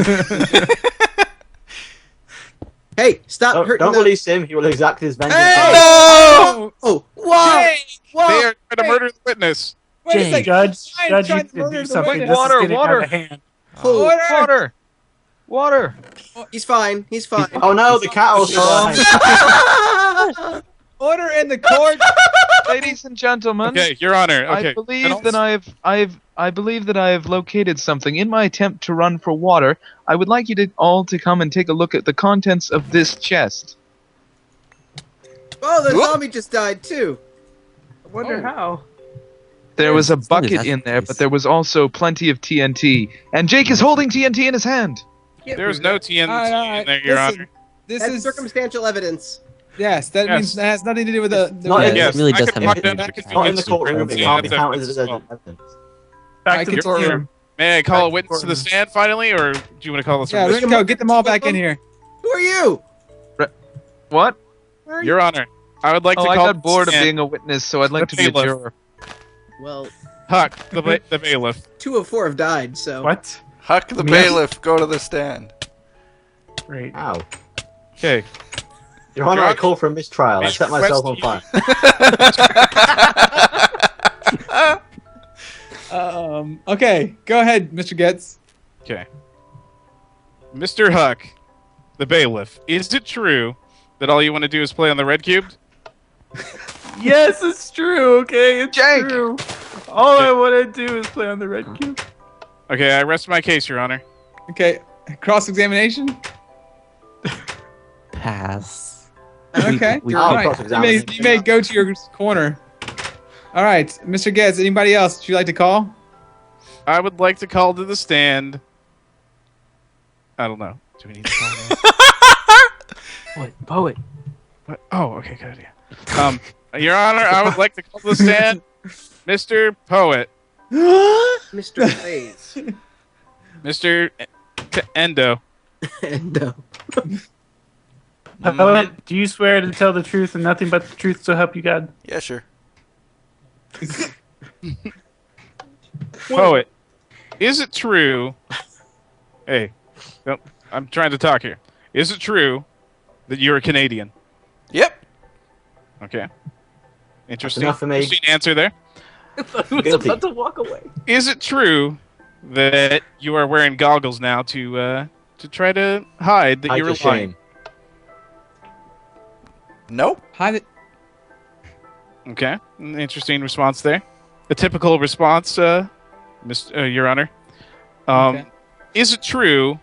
Hey, stop hurting
Don't
the...
release him. He will exact his vengeance.
Hey!
no!
Oh, whoa!
Jake!
Whoa!
They are trying to
Wait.
murder the witness.
Wait a
Jake.
second.
Judge,
I'm
Judge, you
trying
need
to
to
murder
do
the
something.
witness.
This
Water,
is getting
water.
out of hand.
Oh,
Water! Water!
he's fine. He's fine.
Oh no, the cat also died.
Order in the court.
Ladies and gentlemen,
Okay, Your Honor. Okay.
I believe that I believe that I have located something. In my attempt to run for water, I would like you to all to come and take a look at the contents of this chest.
Oh, the
Whoop.
zombie just died too.
I wonder how.
There was a
As long as
bucket
that's
in
the
there,
case.
but there was also plenty of TNT. And Jake is holding TNT in his hand.
There's no TNT
All right.
in there, Your
Listen,
Honor.
This
That's
is
circumstantial evidence.
yes. That
Yes.
means that has nothing to do with the.
Not
Yeah,
in-
Yes,
it really
I
does
could
have
walk
nothing
down
to
to
do
the
Not in the
convenience
courtroom.
store
It
and
can't be
see
counted
if
as
that's
evidence.
Back
I
to the
could-
courtroom.
May I call a
Back to
witness to the
courtroom.
stand finally, or do you want to call this
Yeah,
a witness?
Renko, get them all back in here.
Who are you?
What?
Your Honor, I would like
Oh,
to
I
call
got bored of
stand
being a witness, so I'd like to be a
bailiff.
juror.
Well,
Huck, the bailiff.
2 of 4 have died, so.
What?
Huck the
Yes.
bailiff, go to the stand.
Great.
Ow.
Okay.
Your Honor,
Your
I
Honor,
call for a mistrial. I
I
set myself on fire.
request
Okay, go ahead, Mr. Getz.
Okay. Mr. Huck, the bailiff, is it true that all you want to do is play on the RedCubed?
Yes, it's true. Okay, it's
Jake!
true. All I want to do is play on the red cube.
Okay, I rest my case, Your Honor.
Okay, cross-examination.
Pass.
Okay,
We-
all right.
cross-examine.
You may go to your corner. All right, Mr. Getz. Anybody else that you'd like to call?
I would like to call to the stand. I don't know. Do we need to call that?
Poet.
What? Oh, okay, good idea. Your Honor, I would like to call to the stand Mr. Poet,
Mr. Blaze.
Mr. Endo.
And,
Poet, do you swear to tell the truth and nothing but the truth, so help you God?
Yeah, sure.
Poet, is it true? Hey, don't, I'm trying to talk here. Is it true that you're a Canadian?
Yep.
Okay. Interesting.
enough for me.
Interesting answer there.
Who's
Guilty.
about to walk away?
Is it true that you are wearing goggles now to try to hide that
Hide
you were
your
lying?
shame.
Nope.
Okay, interesting response there. A typical response, Your Honor.
Okay.
Is it true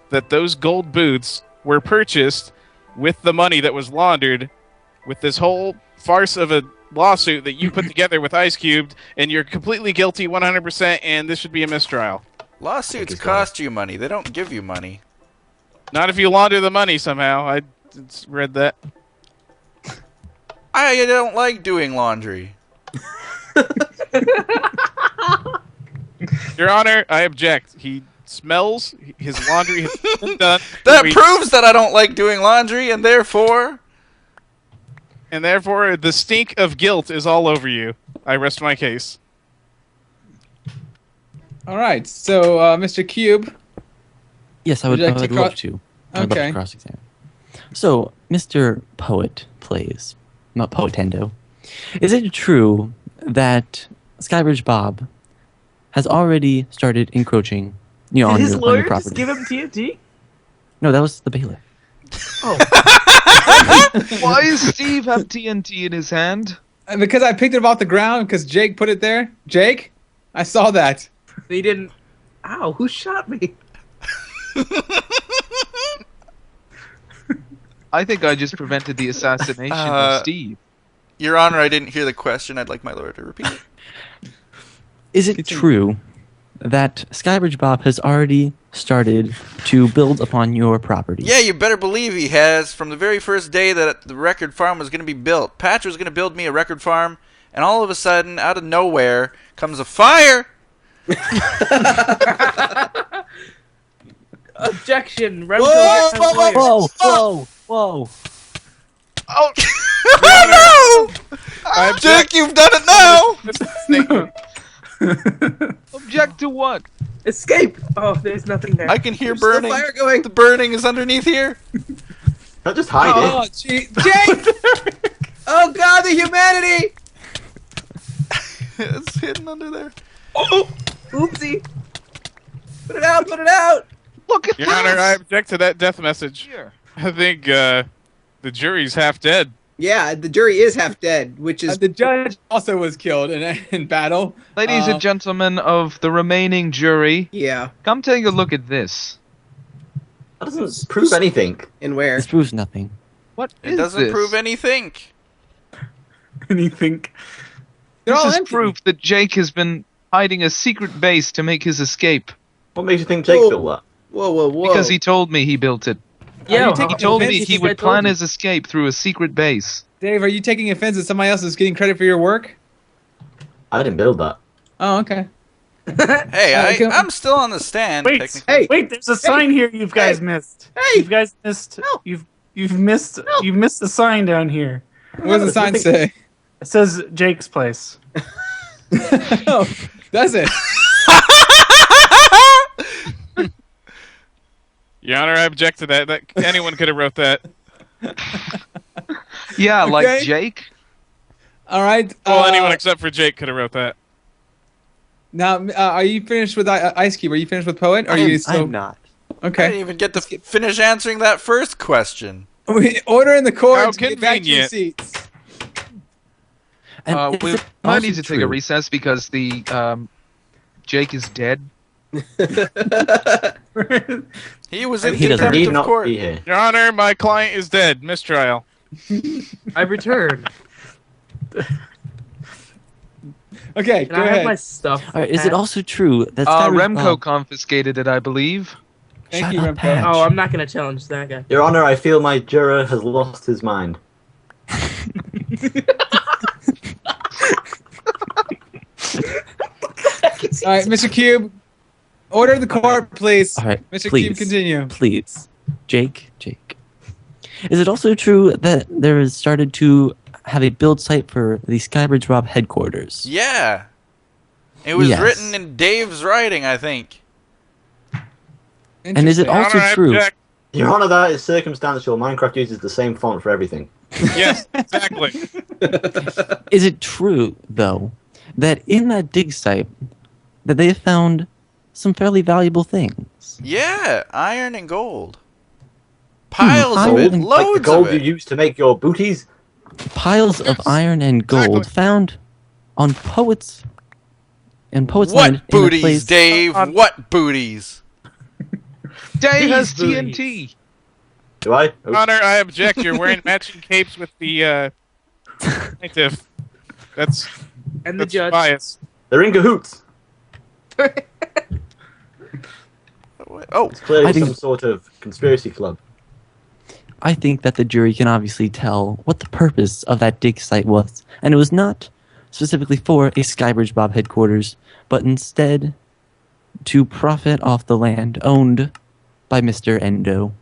that those gold boots were purchased with the money that was laundered with this whole farce of a lawsuit that you put together with Ice Cubed, and you're completely guilty 100%, and this should be a mistrial?
Lawsuits
Thank you,
cost you money. They don't give you money.
Not if you launder the money somehow. I read that.
I don't like doing laundry.
Your Honor, I object. He smells. His laundry has been done.
That proves that I don't like doing laundry, and therefore...
And therefore, the stink of guilt is all over you. I rest my case.
All right. So, Mr. Cube.
Yes, I
Would
would,
you like
I
to
would love to. I would love
Okay.
to cross-examine. So, Mr. Poet plays, not Poetendo. Is it true that Skybridge Bob has already started encroaching, on
Did his
your
lawyer
property?
just give him TNT?
No, that was the bailiff.
Oh.
Why does Steve have TNT in his hand?
Because I picked it up off the ground because Jake put it there. Jake, I saw that.
He didn't... Ow, who shot me?
I think I just prevented the assassination of Steve.
Your Honor, I didn't hear the question. I'd like my lawyer to repeat it.
Is it true that Skybridge Bob has already started to build upon your property?
Yeah, you better believe he has. From the very first day that the record farm was going to be built, Patch was going to build me a record farm, and all of a sudden, out of nowhere, comes a fire.
Objection.
Whoa, whoa, whoa.
Oh, oh no! Jake, you've done it now!
Object to what?
Escape! Oh, there's nothing there.
I can hear
There's still
burning.
fire going.
The burning is underneath here.
Don't just hide
Oh,
it.
gee, Jake!
Oh God, the humanity!
It's hidden under there.
Oh! Oopsie!
Put it out! Put it out!
Look at
Your Honor,
this!
I object to that death message.
Here.
I think the jury's half dead.
Yeah, the jury is half dead, which is
The judge also was killed in battle.
Ladies and gentlemen of the remaining jury,
yeah.
come take a look at this.
That doesn't prove anything.
And where?
This proves nothing.
What
It
is
doesn't
this?
prove anything.
Anything?
They're
This
all
is
empty.
proof that Jake has been hiding a secret base to make his escape.
What makes you think Jake
Whoa.
built that?
Whoa, whoa, whoa!
Because he told me he built it.
Yeah,
you taking
He told me
offense?
he would plan his escape through a secret base.
Dave, are you taking offense that somebody else is getting credit for your work?
I didn't build that.
Oh, okay.
Hey,
go-
I'm still on the stand.
Wait,
technically.
Hey!
wait! There's a sign here you guys missed.
Hey!
You guys missed. You've missed. You missed the sign down here.
What does the sign say?
It says Jake's place.
Oh, does it?
Your Honor, I object to that. That anyone could have wrote that.
Yeah, like
Okay.
Jake.
All right.
Well, anyone except for Jake could have wrote that.
Now, are you finished with Ice Cube? Are you finished with Poet? Or are you still
I'm not.
I
okay?
didn't even get to finish answering that first question.
Order in the court.
How
Get back to your
convenient.
seats.
And
We
is it
might
also
need to take a
true-
recess because the Jake is dead.
He was in
He doesn't
contempt
need
of
not
court.
be here.
Your Honor, my client is dead. Mistrial.
I returned.
Okay,
Can
go
I
ahead.
have my stuff?
All right, is it
Pat?
also true that Skybridge
Remco
Bob...
confiscated it, I believe.
Thank
Shut
you,
up,
Remco.
Patch.
Oh, I'm not gonna challenge that guy.
Your Honor, I feel my juror has lost his mind.
All right, Mr. Cube. Order in the court, please.
All right,
Mr.
please,
Cube, continue.
please. Jake. Is it also true that there has started to have a build site for the Skybridge Bob headquarters?
Yeah. It was
Yes.
written in Dave's writing, I think.
And is it
Your
also
Honor, I
true?
object.
Your Honor, that is circumstantial. Minecraft uses the same font for everything.
Yes, exactly.
Is it true, though, that in that dig site that they have found some fairly valuable things?
Yeah, iron and gold. Piles of
Gold
it,
and-
loads
Like the gold
of
you
it.
use to make your booties?
Piles of iron and gold
Exactly.
found on Poets and Poets
What
Land in a
booties,
place.
Dave? What booties?
Dave has
These
TNT.
Do I? Oh,
Connor, I object. You're wearing matching capes with the plaintiff. That's
And the
that's
judge.
bias.
they're in cahoots.
Oh,
It's clearly
I think-
some sort of conspiracy club.
I think that the jury can obviously tell what the purpose of that dig site was, and it was not specifically for a Skybridge Bob headquarters, but instead to profit off the land owned by Mr. Endo.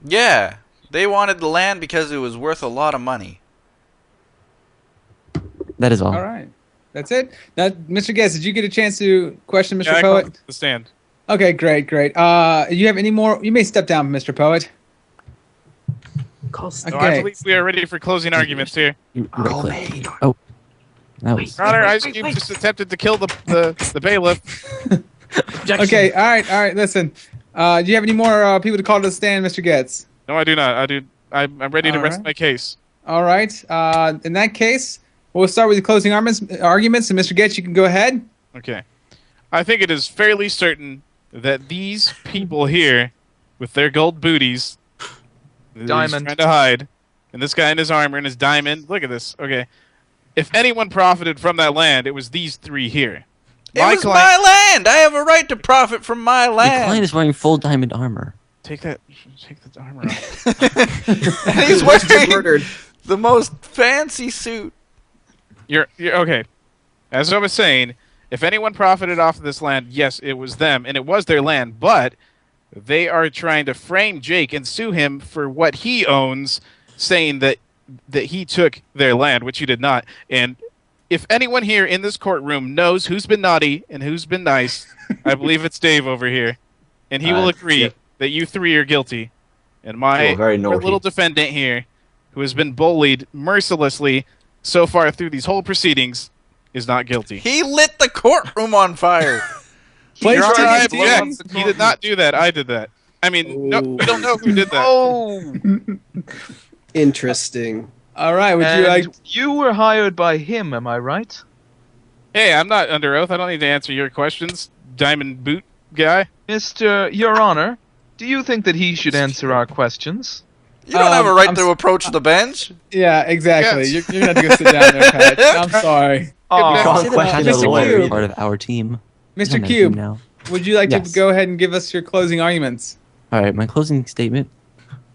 yeah. They wanted the land because it was worth a lot of money.
That is all.
All right. That's it. Now, Mr. Guest, did you get a chance to question Mr.
Yeah, I
Poet?
called the stand.
Okay, great. You have any more? You may step down, Mr. Poet.
Call
So
Okay.
I believe we are ready for closing arguments here.
Right click. Oh, that was.
Connor, Ice Cube just attempted to kill the bailiff.
Okay, all right. Listen, do you have any more people to call to the stand, Mr. Getz?
No, I do not. I'm ready to
All
rest
right.
my case.
All right. In that case, we'll start with the closing arguments. And Mr. Getz, you can go ahead.
Okay. I think it is fairly certain that these people here, with their gold booties, that he's
Diamond.
trying to hide, and this guy in his armor and his diamond. Look at this. Okay. If anyone profited from that land, it was these three here.
It was my land. I have a right to profit from my
The client
land.
is wearing full diamond armor.
Take the armor off.
And he's wearing the most fancy suit.
You're okay. As I was saying, if anyone profited off of this land, yes, it was them, and it was their land. But they are trying to frame Jake and sue him for what he owns, saying that he took their land, which he did not. And if anyone here in this courtroom knows who's been naughty and who's been nice, I believe it's Dave over here, and he will agree
yeah.
that you three are guilty. And my
Oh, very
poor
naughty.
little defendant here, who has been bullied mercilessly so far through these whole proceedings, is not guilty.
He lit the courtroom on fire.
Please
Your Honor, I
continue.
object. He did not do that. I did that. I mean, no, we don't know who did that.
Oh,
Interesting.
All right. Would you like?
you were hired by him, am I right?
Hey, I'm not under oath. I don't need to answer your questions, Diamond Boot guy.
Your Honor, do you think that he should answer our questions?
You don't have a right
I'm
to approach the bench.
Yeah, exactly.
Yes.
You're gonna have to go sit down there, Pat. I'm sorry.
You
Oh,
can't question
Mr.
the lawyer.
Cube.
Part of our team. He's on
Mr.
our team
Cube,
now.
would you like
Yes.
to go ahead and give us your closing arguments?
All right, my closing statement.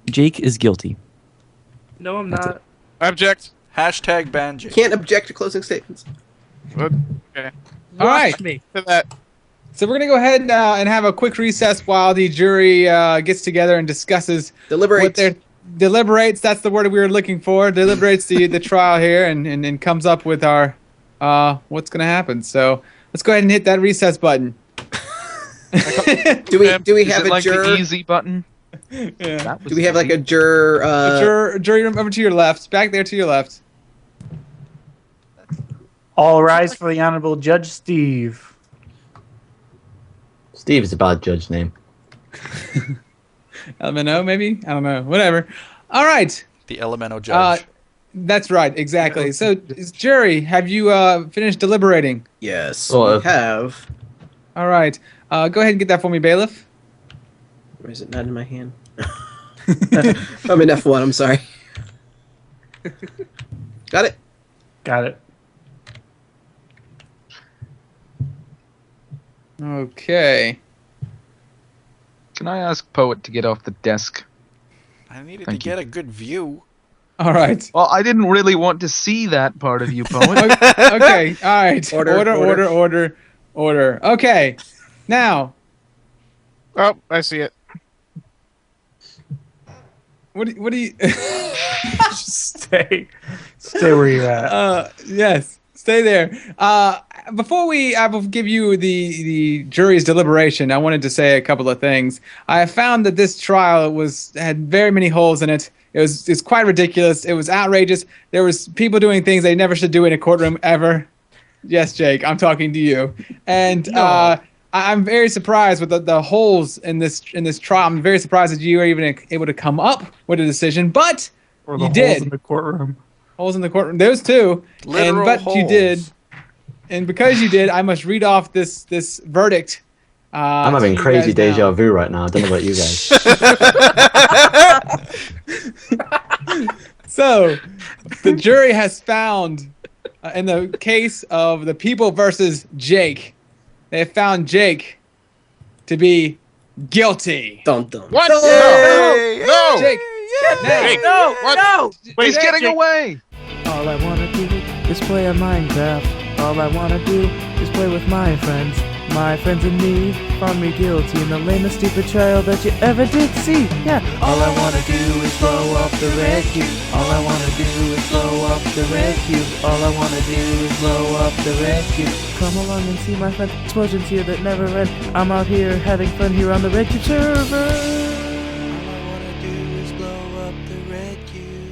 Jake is guilty.
No, I'm
That's
not.
I object.
Hashtag ban Jake.
Can't object to closing statements.
What? Okay.
All right.
Watch me.
To that.
So we're gonna go ahead and have a quick recess while the jury gets together and discusses
Deliberate.
what their deliberates. That's the word we were looking for. Deliberates the trial here and comes up with our what's gonna happen. So let's go ahead and hit that recess button.
Do we
Is
have
it
a
like
juror?
the easy button?
Yeah.
That was
Do we have like
easy.
a juror?
Jury room over to your left, back there to your left.
All rise for the Honorable Judge Steve.
Steve is a bad judge name.
Elemento, maybe? I don't know. Whatever. All right.
The Elemento judge.
That's right. Exactly. So, jury, have you finished deliberating?
Yes,
Sort
we
of.
have.
All right. Go ahead and get that for me, bailiff.
Or is it not in my hand? I'm in F1. I'm sorry. Got it.
Got it.
Okay.
Can I ask Poet to get off the desk?
I needed
Thank
to
you.
get a good view.
All right.
Well, I didn't really want to see that part of you, Poet.
Okay. All right.
Order.
Order. Okay. Now,
Oh, I see it.
what do you
Stay where you're at.
yes. Stay there. Before I will give you the jury's deliberation, I wanted to say a couple of things. I have found that this trial had very many holes in it. It's quite ridiculous. It was outrageous. There was people doing things they never should do in a courtroom ever. Yes, Jake, I'm talking to you. And I'm very surprised with the holes in this trial. I'm very surprised that you were even able to come up with a decision, but you did.
Holes in the courtroom.
Holes in the courtroom. Those two.
Literal
But you did.
holes.
And because you did, I must read off this verdict.
I'm having crazy deja vu right now. I don't know about you guys.
So, the jury has found, in the case of the people versus Jake, they have found Jake to be guilty.
Dun dun.
What?
Yay!
No!
Jake,
Jake,
No,
what?
no!
Wait, he's getting
Jake.
away.
All I wanna do is play a Minecraft. All I wanna do is play with my friends. My friends and me found me guilty in the lamest stupid trial that you ever did see. Yeah. All I wanna do is blow up the red cube. All I wanna do is blow up the red cube. All I wanna do is blow up the red cube. Come along and see my friends. Explosions here that never end. I'm out here having fun here on the RedCubed server. All I wanna do is blow up the red cube.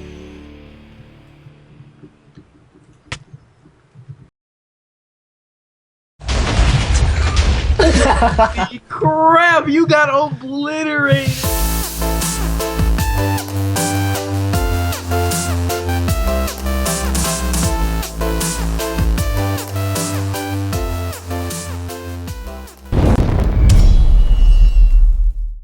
Crap, you got obliterated.